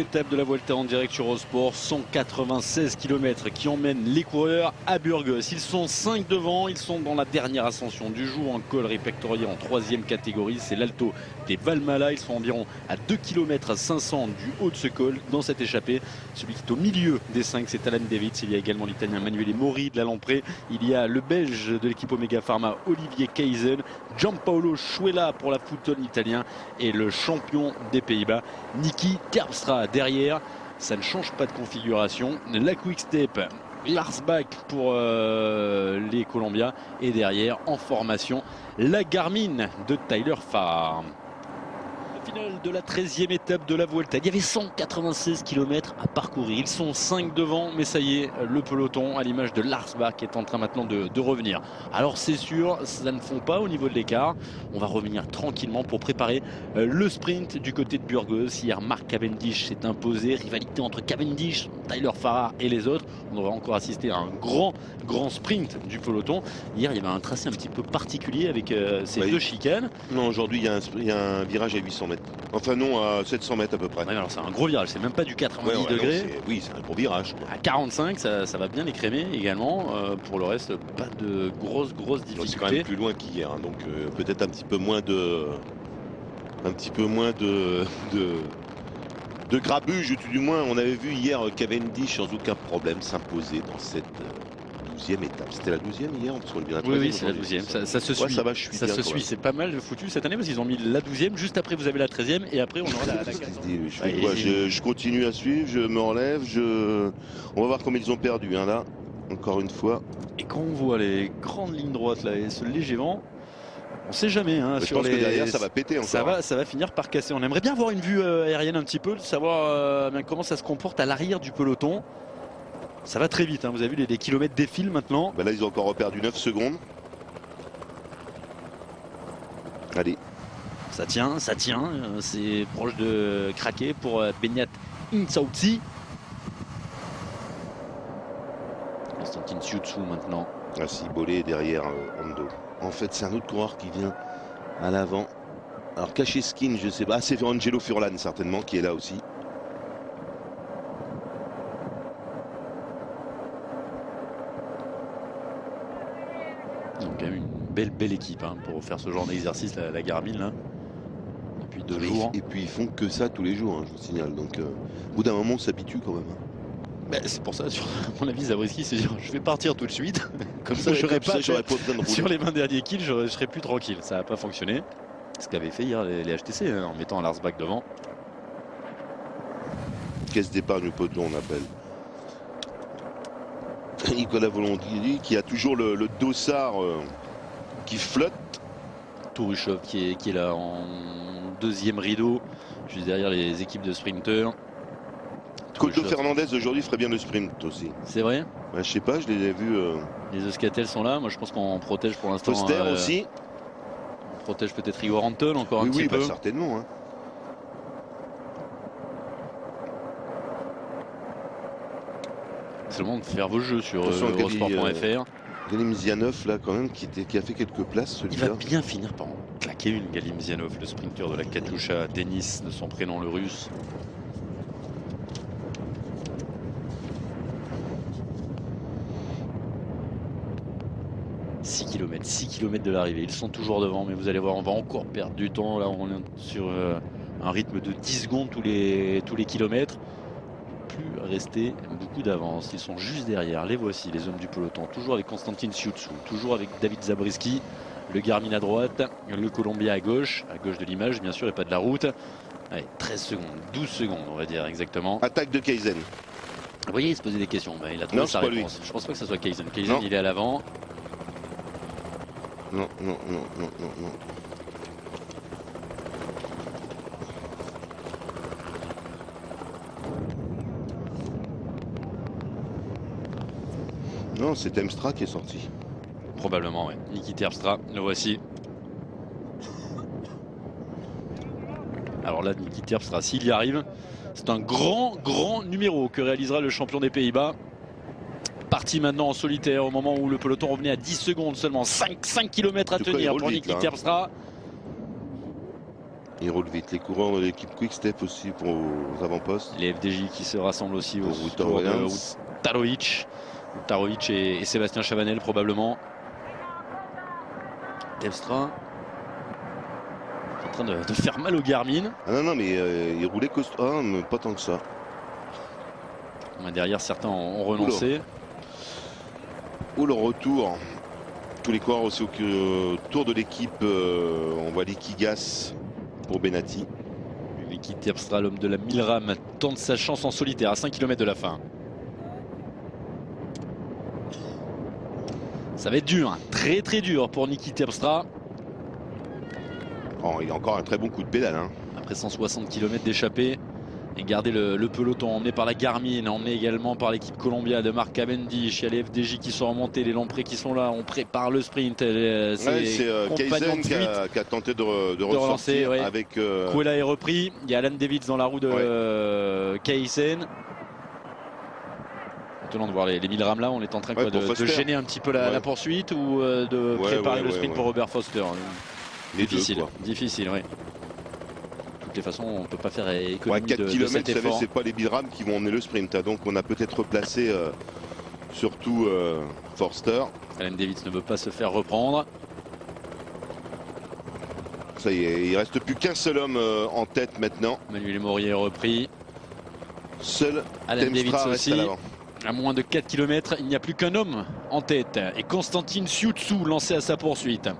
étape de la Vuelta en direct sur Eurosport. 196 km qui emmènent les coureurs à Burgos. Ils sont 5 devant, ils sont dans la dernière ascension du jour, en col répertorié en 3e catégorie. C'est l'Alto des Valmala. Ils sont environ à 2 km 500 du haut de ce col. Dans cette échappée, celui qui est au milieu des 5, c'est Alan Davids. Il y a également l'Italien Manuele Mori de la Lampré. Il y a le Belge de l'équipe Omega Pharma, Olivier Kaysen. Gianpaolo Schuela pour la Foutone italien et le champion des Pays-Bas, Niki Terpstra derrière. Ça ne change pas de configuration. La Quick Step, Lars Bak pour les Colombiens, et derrière en formation la Garmin de Tyler Farr. Finale de la 13e étape de la Vuelta. Il y avait 196 km à parcourir. Ils sont 5 devant, mais ça y est, le peloton, à l'image de Lars Bak, est en train maintenant de revenir. Alors c'est sûr, ça ne fond pas au niveau de l'écart. On va revenir tranquillement pour préparer le sprint du côté de Burgos. Hier, Mark Cavendish s'est imposé. Rivalité entre Cavendish, Tyler Farr et les autres. On aurait encore assisté à un grand sprint du peloton. Hier, il y avait un tracé un petit peu particulier avec ces deux chicanes. Non, aujourd'hui, il y a un virage à 800 mètres. Enfin non, à 700 mètres à peu près. Ouais, alors c'est un gros virage, c'est même pas du 90 degrés. Oui, c'est un gros virage. À 45, ça va bien écrémer également. Pour le reste, pas de grosses difficultés. C'est quand même plus loin qu'hier, hein, donc peut-être un petit peu moins de grabuge, du moins. On avait vu hier Cavendish sans aucun problème s'imposer dans cette 12e étape. C'était la 12e hier, parce qu'on est bien à la 13e. Oui, c'est la 12e. Ça se suit. Ouais, ça va, ça se suit. C'est pas mal foutu cette année parce qu'ils ont mis la 12e. Juste après, vous avez la 13e et après, on aura la 14e. Je continue à suivre, je me relève. On va voir comment ils ont perdu, hein, là, encore une fois. Et quand on voit les grandes lignes droites là et ce léger vent, on sait jamais. Hein, je pense que derrière, ça va péter encore. Ça va finir par casser. On aimerait bien avoir une vue aérienne un petit peu, de savoir comment ça se comporte à l'arrière du peloton. Ça va très vite, hein. Vous avez vu, les kilomètres défilent maintenant. Là, ils ont encore perdu 9 secondes. Allez. Ça tient. C'est proche de craquer pour Beñat Insautzi. Constantin Ciuțu maintenant. Bolé derrière Ando. En fait, c'est un autre coureur qui vient à l'avant. Alors, Kasheskin, je sais pas. C'est Angelo Furlan, certainement, qui est là aussi. Donc quand même une belle équipe, hein, pour faire ce genre d'exercice, la Garmin là, depuis 2 jours. Et puis ils font que ça tous les jours, hein, je vous signale. Donc au bout d'un moment on s'habitue quand même. Hein. C'est pour ça, à mon avis, Zabriskie se dit je vais partir tout de suite. Comme ça, j'aurais pas besoin de sur les 20 derniers kills, je serais plus tranquille. Ça n'a pas fonctionné. Ce qu'avaient fait hier les HTC, hein, en mettant Lars Bak devant. Caisse d'épargne au peloton, on appelle. Nicolas Volontieri qui a toujours le dossard qui flotte. Touruchov qui est là en 2e rideau, juste derrière les équipes de sprinteurs. Coldo Fernandez aujourd'hui ferait bien le sprint aussi. C'est vrai? Je sais pas, je les ai vus. Les Euskaltel sont là, moi je pense qu'on protège pour l'instant. Foster aussi. On protège peut-être Igor Anton encore un petit peu. Certainement. Hein. C'est le moment de faire vos jeux sur Eurosport.fr. Galim Zianov là quand même qui a fait quelques places. Il va bien finir par en claquer une, Galim Zianov, le sprinter de la Katyusha, Denis de son prénom, le russe. « 6 km de l'arrivée. Ils sont toujours devant, mais vous allez voir, on va encore perdre du temps. Là, on est sur un rythme de 10 secondes tous les kilomètres. Plus rester beaucoup d'avance. Ils sont juste derrière. Les voici, les hommes du peloton. Toujours avec Constantin Ciuțu, toujours avec David Zabriskie. Le Garmin à droite, le Colombien à gauche de l'image, bien sûr, et pas de la route. Allez, 13 secondes, 12 secondes, on va dire exactement. Attaque de Kaysen. Vous voyez, il se posait des questions. Il a trouvé sa réponse. Je pense pas que ce soit Kaysen. Kaysen, il est à l'avant. Non. Non, c'est Terpstra qui est sorti. Probablement, oui. Niki Terpstra, le voici. Alors là, Niki Terpstra, s'il y arrive, c'est un grand numéro que réalisera le champion des Pays-Bas. Parti maintenant en solitaire au moment où le peloton revenait à 10 secondes seulement. 5 km à tenir pour Niki Terpstra. Ils roulent vite. Les coureurs de l'équipe Quick Step aussi pour aux avant-postes. Les FDJ qui se rassemblent aussi au Wouter Tarovic. Tarovic et Sébastien Chavanel probablement. Terpstra en train de faire mal au Garmin. Ah non, mais il roulait costaud. Ah, mais pas tant que ça. Derrière, certains ont renoncé. Ou le retour. Tous les coureurs aussi autour de l'équipe. On voit Liquigas pour Benatti. Niki Terpstra, l'homme de la Milram, tente sa chance en solitaire à 5 km de la fin. Ça va être dur, hein. Très très dur pour Niki Terpstra. Oh, il a encore un très bon coup de pédale. Hein. Après 160 km d'échappée. Et garder le peloton emmené par la Garmin, emmené également par l'équipe Columbia de Mark Cavendish. Il y a les FDJ qui sont remontés, les Lamprey qui sont là. On prépare le sprint. C'est Kaysen qui a tenté de relancer ouais. Avec. Kouela est repris. Il y a Alan Davids dans la roue de Kaysen. Étonnant de voir les Milram là. On est en train de gêner un petit peu la poursuite ou de préparer le sprint pour Robert Foster. Difficile, difficile, oui. De toutes les façons, on ne peut pas faire économie 4 km, de cet effort. C'est pas les Milram qui vont emmener le sprint. Hein. Donc on a peut-être replacé surtout Forster. Alan Davids ne veut pas se faire reprendre. Ça y est, il reste plus qu'un seul homme en tête maintenant. Manuel Morier est repris. Seul Alan Davids aussi. À moins de 4 km, il n'y a plus qu'un homme en tête. Et Constantine Sioutsou lancé à sa poursuite.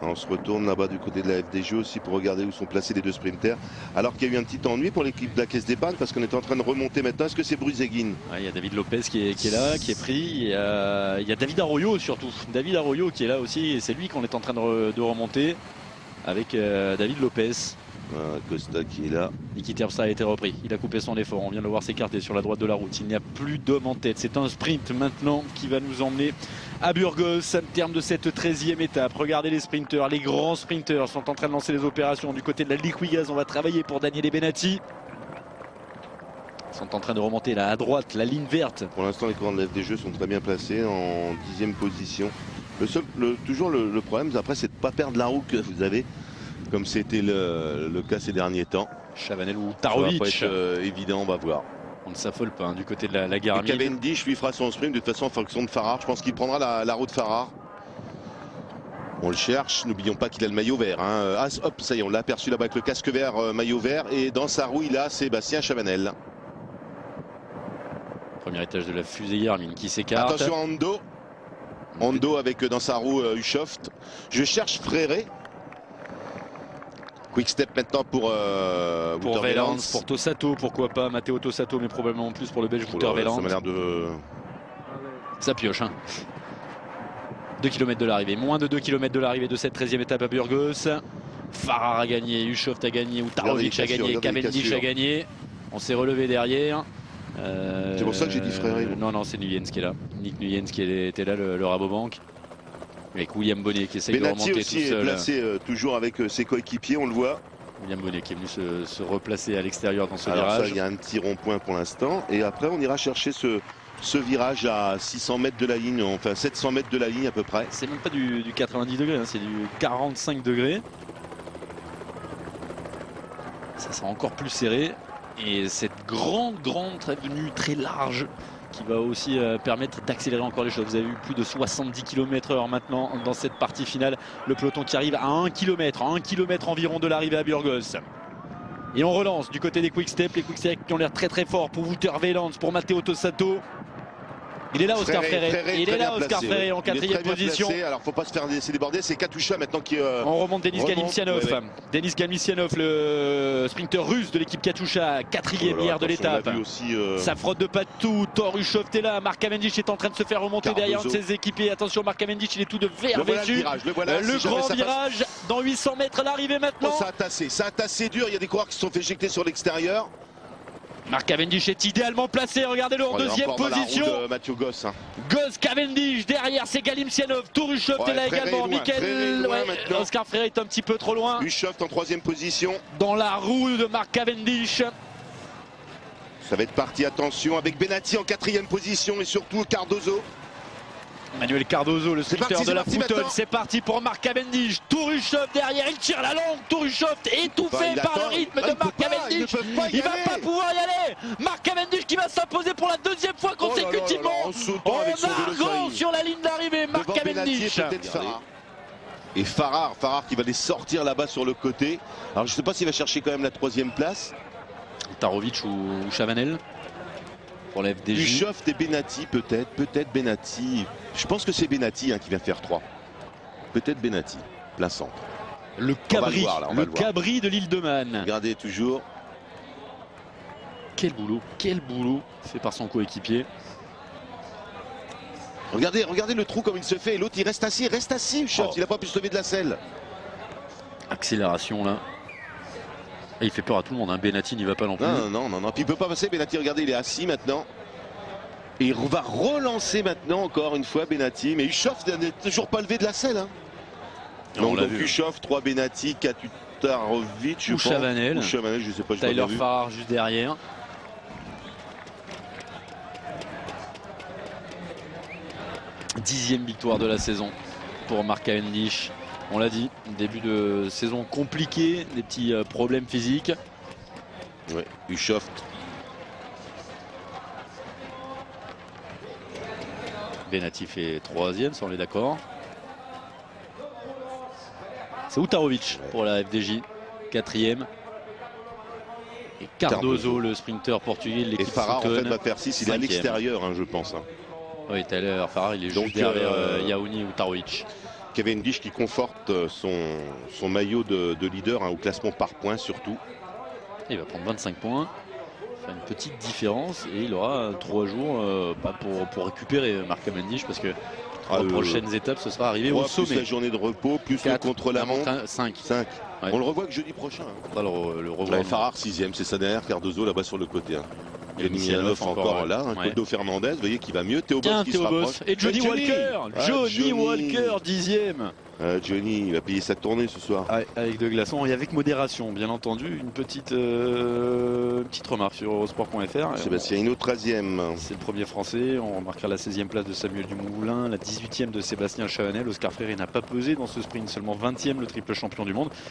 On se retourne là-bas du côté de la FDJ aussi pour regarder où sont placés les deux sprinters. Alors qu'il y a eu un petit ennui pour l'équipe de la Caisse d'épargne parce qu'on est en train de remonter maintenant. Est-ce que c'est Bruzeguin? Il y a David Lopez qui est là, qui est pris. Il y a David Arroyo surtout. David Arroyo qui est là aussi. Et c'est lui qu'on est en train de remonter avec David Lopez. Costa qui est là. Niki Terpstra a été repris. Il a coupé son effort. On vient de le voir s'écarter sur la droite de la route. Il n'y a plus d'homme en tête. C'est un sprint maintenant qui va nous emmener à Burgos à terme de cette 13e étape. Regardez les sprinteurs. Les grands sprinteurs sont en train de lancer les opérations. Du côté de la Liquigas, on va travailler pour Daniele Benatti. Ils sont en train de remonter là à droite, la ligne verte. Pour l'instant, les coureurs de la FDJ sont très bien placés en 10e position. Toujours le problème, après, c'est de ne pas perdre la roue que vous avez. Comme c'était le cas ces derniers temps. Chavanel ou Tarovic. Ça va pas être évident, on va voir. On ne s'affole pas hein, du côté de la Garmin. Cavendish lui fera son sprint de toute façon en fonction de Farrar. Je pense qu'il prendra la roue de Farrar. On le cherche. N'oublions pas qu'il a le maillot vert. Hein. Ah, hop, ça y est, on l'a aperçu là-bas avec le casque vert, maillot vert. Et dans sa roue, il a Sébastien Chavanel. Premier étage de la fusée Garmin qui s'écarte. Attention à Hondo. Hondo avec dans sa roue Ushoft. Je cherche Fréré. Quick step maintenant pour Veland, pour Tossato, pourquoi pas Matteo Tossato, mais probablement plus pour le Belge Wouter Veland. Ça m'a l'air de... Ça pioche. Hein. 2 km de l'arrivée, moins de 2 km de l'arrivée de cette 13e étape à Burgos. Farrar a gagné, Ushoft a gagné, Tarovic a gagné, Cavendish a gagné. On s'est relevé derrière. C'est pour ça que j'ai dit Fréré. Non, c'est Nuyens qui est là. Nick Nuyens qui était là, le Rabobank. Avec William Bonnet qui essaye de remonter aussi tout seul. Est placé toujours avec ses coéquipiers, on le voit. William Bonnet qui est venu se replacer à l'extérieur dans ce Alors virage. Ça, il y a un petit rond-point pour l'instant. Et après, on ira chercher ce virage à 600 mètres de la ligne, enfin 700 mètres de la ligne à peu près. C'est même pas du 90 degrés, hein, c'est du 45 degrés. Ça sera encore plus serré. Et cette grande avenue très large qui va aussi permettre d'accélérer encore les choses. Vous avez vu plus de 70 km/h maintenant dans cette partie finale. Le peloton qui arrive à 1 km environ de l'arrivée à Burgos. Et on relance du côté des Quick Step. Les Quick Step qui ont l'air très forts pour Wouter Veland, pour Matteo Tossato. Il est là Oscar Freire. Il est là Oscar Freire en 4e position. Placé. Alors faut pas se faire laisser déborder. C'est Katusha maintenant qui on remonte Denis Galimissianov. Ouais. Denis Galimissianov, le sprinter russe de l'équipe Katusha, 4e hier de l'étape. Ça frotte de partout. Thor Ushoft est là. Mark Cavendish est en train de se faire remonter derrière un de ses équipiers. Attention, Mark Cavendish, il est tout de vert vêtu. Le grand virage dans 800 mètres, l'arrivée maintenant. Oh, ça a tassé dur. Il y a des coureurs qui se sont fait éjecter sur l'extérieur. Mark Cavendish est idéalement placé, regardez-le en 2e position. Mathieu Goss. Hein. Goss, Cavendish, derrière c'est Galimissianov, Thor Ushoft est là également. Oscar Freire est un petit peu trop loin. Ushoft en 3e position. Dans la roue de Mark Cavendish. Ça va être parti, attention, avec Benatti en 4e position et surtout Cardozo. Manuel Cardozo, le C'est sprinter parti, de la c'est parti Foutonne, maintenant. c'est parti pour Marc Cavendish. Touruchov derrière, il tire la longue. Touruchov étouffé il par attend. le rythme Ah, de il peut Marc pas, Cavendish. ils ne peuvent pas y Il va aller. pas pouvoir y aller. Marc Cavendish qui va s'imposer pour la deuxième fois Oh là là là là, consécutivement. en sautant avec son vélo Argant sur la ligne d'arrivée, Marc Devant Benatti et Cavendish. peut-être Farrar. Et Farrar qui va les sortir là-bas sur le côté. Alors je ne sais pas s'il va chercher quand même la 3e place. Tarovic ou Chavanel pour la FDJ. Ushoft et Benatti peut-être Benatti. Je pense que c'est Benatti qui va faire 3. Peut-être Benatti, plein centre. Le cabri, voir, là, on va le le voir. cabri de l'île de Man. Regardez toujours. Quel boulot fait par son coéquipier. Regardez le trou comme il se fait. Et l'autre il reste assis, Ushoft. Oh. Il n'a pas pu se lever de la selle. Accélération là. Et il fait peur à tout le monde, hein. Benatti n'y va pas non plus. Non. Puis il peut pas passer. Benatti, regardez, il est assis maintenant. Et il va relancer maintenant encore une fois Benatti. Mais Ushoft n'est toujours pas levé de la selle. On l'a Donc vu. Ushoft, 3 Benatti, 4 Utarovic, je Ou pense. Chavanel. Ou Chavanel, je sais pas. j'ai pas Tyler bien vu. Farrar juste derrière. Dixième victoire de la saison pour Marc Cavendish. On l'a dit, début de saison compliqué, des petits problèmes physiques. Ouais, Ushoft. Benatti fait troisième, ça on est d'accord. C'est Utarovic pour la FDJ, quatrième. Et Cardozo, le sprinter portugais de Et l'équipe Farrar en fait Foutonne, va faire 6. Il est à cinquième. l'extérieur, je pense. Oui, Tyler Farrar, il est Donc, juste derrière Yaouni Utarovic. Cavendish qui conforte son maillot de leader au classement par points surtout. Il va prendre 25 points, faire une petite différence et il aura 3 jours pour récupérer Marc Cavendish parce que les prochaines étapes ce sera arrivé au 3 plus sommet. la journée de repos, plus le 4, contre-la-montre. 5. 5. Ouais. On le revoit que jeudi prochain. On va le revoir. Ouais, Farrar 6e, c'est ça derrière, Cardozo là-bas sur le côté. Et Mianov encore ouais. là, un Ouais. Kodo Fernandez, vous voyez qui va mieux. Théo Boss Tiens, qui se Théo rapproche. Boss et Johnny Walker. Johnny Walker, 10e. Johnny, il va payer sa tournée ce soir. Avec de glaçons et avec modération, bien entendu. Une petite remarque sur Eurosport.fr. Sébastien Hinault, 13e. C'est le premier français. On remarquera la 16e place de Samuel Dumoulin, la 18e de Sébastien Chavanel. Oscar Freire n'a pas pesé dans ce sprint, seulement 20e, le triple champion du monde.